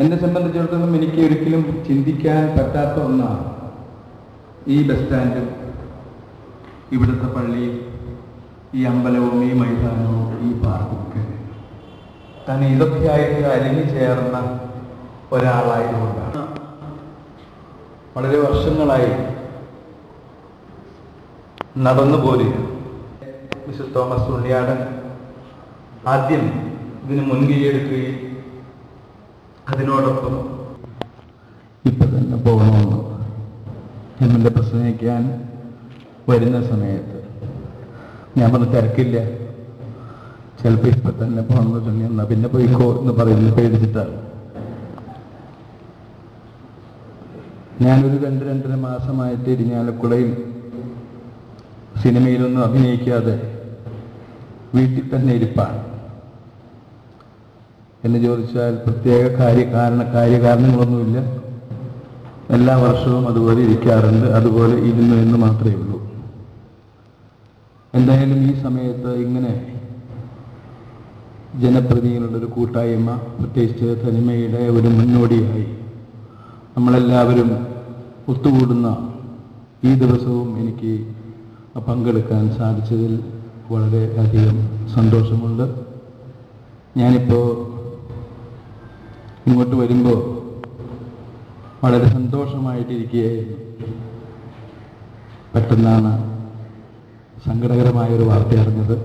എന്നെ സംബന്ധിച്ചിടത്തോളം എനിക്ക് ഒരിക്കലും ചിന്തിക്കാൻ പറ്റാത്ത ഒന്നാണ് ഈ ബസ് സ്റ്റാൻഡും ഇവിടുത്തെ പള്ളിയും ഈ അമ്പലവും ഈ മൈതാനവും ഈ പാർക്കൊക്കെ. കാരണം ഇതൊക്കെയായിട്ട് അലിഞ്ഞു ചേർന്ന ഒരാളായതുകൊണ്ടാണ് വളരെ വർഷങ്ങളായി നടന്നു പോരുക. മിസ്റ്റർ തോമസ് ഉണ്ണിയാടൻ ആദ്യം ഇതിന് മുൻകൈയെടുക്കുകയും അതിനോടൊപ്പം ഇപ്പൊ തന്നെ പോകണമെന്ന് എന്നെ പ്രസംഗിക്കാൻ വരുന്ന സമയത്ത് ഞാൻ പറഞ്ഞ തിരക്കില്ല, ചിലപ്പോൾ ഇപ്പൊ തന്നെ പോകണമെന്ന് എന്നാ പിന്നെ പോയിക്കോ എന്ന് പറയുന്നത് പേടിച്ചിട്ടാണ്. ഞാനൊരു 2-2.5 മാസമായിട്ട് ഇരിഞ്ഞാലക്കുടയിൽ സിനിമയിലൊന്നും അഭിനയിക്കാതെ വീട്ടിൽ തന്നെ ഇരിപ്പാണ്. എന്ന് ചോദിച്ചാൽ പ്രത്യേക കാര്യകാരണങ്ങളൊന്നുമില്ല. എല്ലാ വർഷവും അതുപോലെ ഇരിക്കാറുണ്ട്, അതുപോലെ ഇരുന്നു എന്ന് മാത്രമേ ഉള്ളൂ. എന്തായാലും ഈ സമയത്ത് ഇങ്ങനെ ജനപ്രതിനിധികളുടെ ഒരു കൂട്ടായ്മ, പ്രത്യേകിച്ച് തനിമയുടെ ഒരു മുന്നോടിയായി നമ്മളെല്ലാവരും ഒത്തുകൂടുന്ന ഈ ദിവസവും എനിക്ക് പങ്കെടുക്കാൻ സാധിച്ചതിൽ വളരെ അധികം സന്തോഷമുണ്ട്. ഞാനിപ്പോൾ ഇങ്ങോട്ട് വരുമ്പോൾ വളരെ സന്തോഷമായിട്ടിരിക്കുകയായിരുന്നു. പെട്ടെന്നാണ് സങ്കടകരമായൊരു വാർത്ത അറിഞ്ഞത്.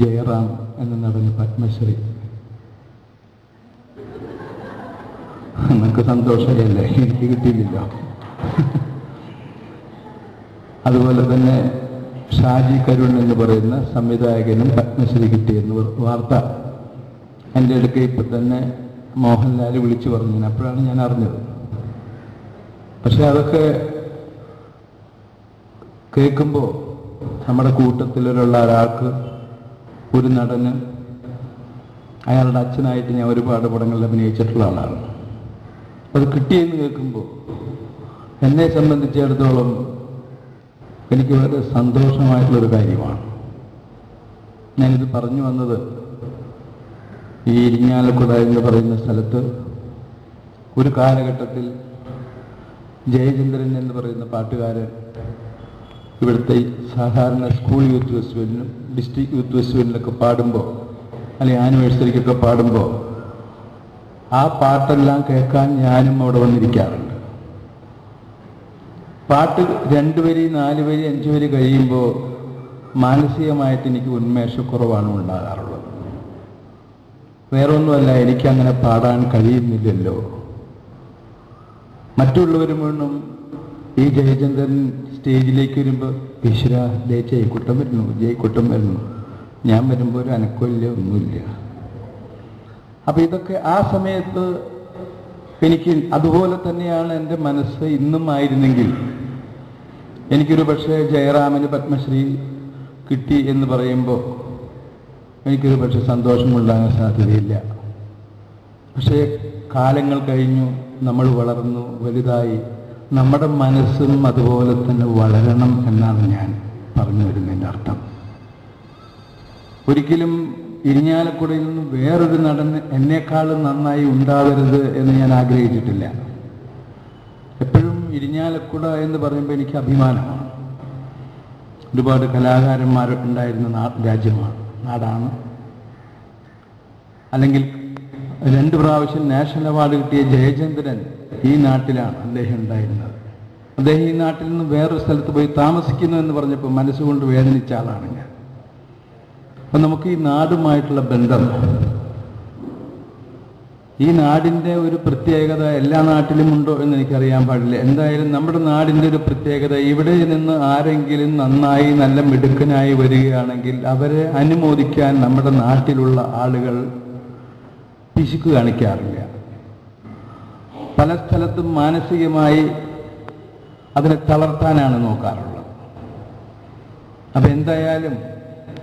ജയറാം എന്ന നടന് പത്മശ്രീ. നമുക്ക് സന്തോഷമല്ലേ, എനിക്ക് കിട്ടിയില്ലല്ലോ. അതുപോലെ തന്നെ ഷാജി കരുൺ എന്ന് പറയുന്ന സംവിധായകനും പത്മശ്രീ കിട്ടിയെന്ന് വാർത്ത എൻ്റെ അടുക്ക ഇപ്പം തന്നെ മോഹൻലാൽ വിളിച്ചു പറഞ്ഞു. അപ്പോഴാണ് ഞാൻ അറിഞ്ഞത്. പക്ഷെ അതൊക്കെ കേൾക്കുമ്പോൾ നമ്മുടെ കൂട്ടത്തിലുള്ള ഒരാൾക്ക്, ഒരു നടന്, അയാളുടെ അച്ഛനായിട്ട് ഞാൻ ഒരുപാട് പടങ്ങളിൽ അഭിനയിച്ചിട്ടുള്ള ആളാണ്. അത് കിട്ടിയെന്ന് കേൾക്കുമ്പോൾ എന്നെ സംബന്ധിച്ചിടത്തോളം എനിക്ക് വളരെ സന്തോഷമായിട്ടുള്ളൊരു കാര്യമാണ്. ഞാനിത് പറഞ്ഞു വന്നത്, ഈ ഇരിങ്ങാലക്കുട എന്ന് പറയുന്ന സ്ഥലത്ത് ഒരു കാലഘട്ടത്തിൽ ജയചന്ദ്രൻ എന്ന് പറയുന്ന പാട്ടുകാരൻ ഇവിടുത്തെ സാധാരണ സ്കൂൾ യൂത്ത് ഫെസ്റ്റിവലിനും ഡിസ്ട്രിക്ട് യൂത്ത് ഫെസ്റ്റിവലിനൊക്കെ പാടുമ്പോൾ, അല്ലെങ്കിൽ ആനിവേഴ്സറിക്കൊക്കെ പാടുമ്പോൾ ആ പാട്ടെല്ലാം കേൾക്കാൻ ഞാനും അവിടെ വന്നിരിക്കാറുണ്ട്. പാട്ട് 2 വരി 4 വരി 5 വരി കഴിയുമ്പോൾ മാനസികമായിട്ട് എനിക്ക് ഉന്മേഷക്കുറവാണ് ഉണ്ടാകാറുള്ളത്. വേറൊന്നുമല്ല, എനിക്കങ്ങനെ പാടാൻ കഴിയുന്നില്ലല്ലോ. മറ്റുള്ളവരും വേണം ഈ ജയചന്ദ്രൻ സ്റ്റേജിലേക്ക് വരുമ്പോൾ ഈശ്വര ജയക്കുട്ടം വരുന്നു, ജയക്കുട്ടം വരുന്നു. ഞാൻ വരുമ്പോൾ ഒരു അനക്കമില്ല, ഒന്നുമില്ല. അപ്പം ഇതൊക്കെ ആ സമയത്ത് എനിക്ക് അതുപോലെ തന്നെയാണ് എൻ്റെ മനസ്സ് ഇന്നും ആയിരുന്നെങ്കിൽ എനിക്കൊരു പക്ഷേ ജയറാമിന് പത്മശ്രീ കിട്ടി എന്ന് പറയുമ്പോൾ എനിക്കൊരു പക്ഷെ സന്തോഷമുണ്ടാകാൻ സാധ്യതയില്ല. പക്ഷേ കാലങ്ങൾ കഴിഞ്ഞു, നമ്മൾ വളർന്നു വലുതായി, നമ്മുടെ മനസ്സും അതുപോലെ തന്നെ വളരണം എന്നാണ് ഞാൻ പറഞ്ഞു വരുന്നതിൻ്റെ അർത്ഥം. ഒരിക്കലും ഇരിഞ്ഞാലക്കുടയിൽ നിന്ന് വേറൊരു നടൻ എന്നെക്കാളും നന്നായി ഉണ്ടാവരുത് എന്ന് ഞാൻ ആഗ്രഹിച്ചിട്ടില്ല. എപ്പോഴും ഇരിഞ്ഞാലക്കുട എന്ന് പറയുമ്പോൾ എനിക്ക് അഭിമാനമാണ്. ഒരുപാട് കലാകാരന്മാർ ഉണ്ടായിരുന്ന രാജ്യമാണ്, നാടാണ്. അല്ലെങ്കിൽ 2 പ്രാവശ്യം നാഷണൽ അവാർഡ് കിട്ടിയ ജയചന്ദ്രൻ ഈ നാട്ടിലാണ് അദ്ദേഹം ഉണ്ടായിരുന്നത്. അദ്ദേഹം ഈ നാട്ടിൽ നിന്ന് വേറൊരു സ്ഥലത്ത് പോയി താമസിക്കുന്നു എന്ന് പറഞ്ഞപ്പോൾ മനസ്സുകൊണ്ട് വേദനിച്ച ആളാണ് ഞാൻ. അപ്പം നമുക്ക് ഈ നാടുമായിട്ടുള്ള ബന്ധം, ഈ നാടിൻ്റെ ഒരു പ്രത്യേകത എല്ലാ നാട്ടിലും ഉണ്ടോ എന്ന് എനിക്കറിയാൻ പാടില്ല. എന്തായാലും നമ്മുടെ നാടിൻ്റെ ഒരു പ്രത്യേകത, ഇവിടെ നിന്ന് ആരെങ്കിലും നന്നായി നല്ല മിടുക്കനായി വരികയാണെങ്കിൽ അവരെ അനുമോദിക്കാൻ നമ്മുടെ നാട്ടിലുള്ള ആളുകൾ പിശുക്ക് കാണിക്കാറില്ല. പല സ്ഥലത്തും മാനസികമായി അതിനെ തളർത്താനാണ് നോക്കാറുള്ളത്. അപ്പം എന്തായാലും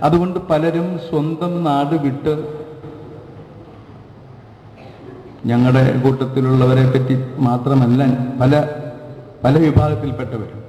അതുകൊണ്ട് പലരും സ്വന്തം നാട് വിട്ട്, ഞങ്ങളുടെ കൂട്ടത്തിലുള്ളവരെ പറ്റി മാത്രമല്ല പല വിഭാഗത്തിൽപ്പെട്ടവരും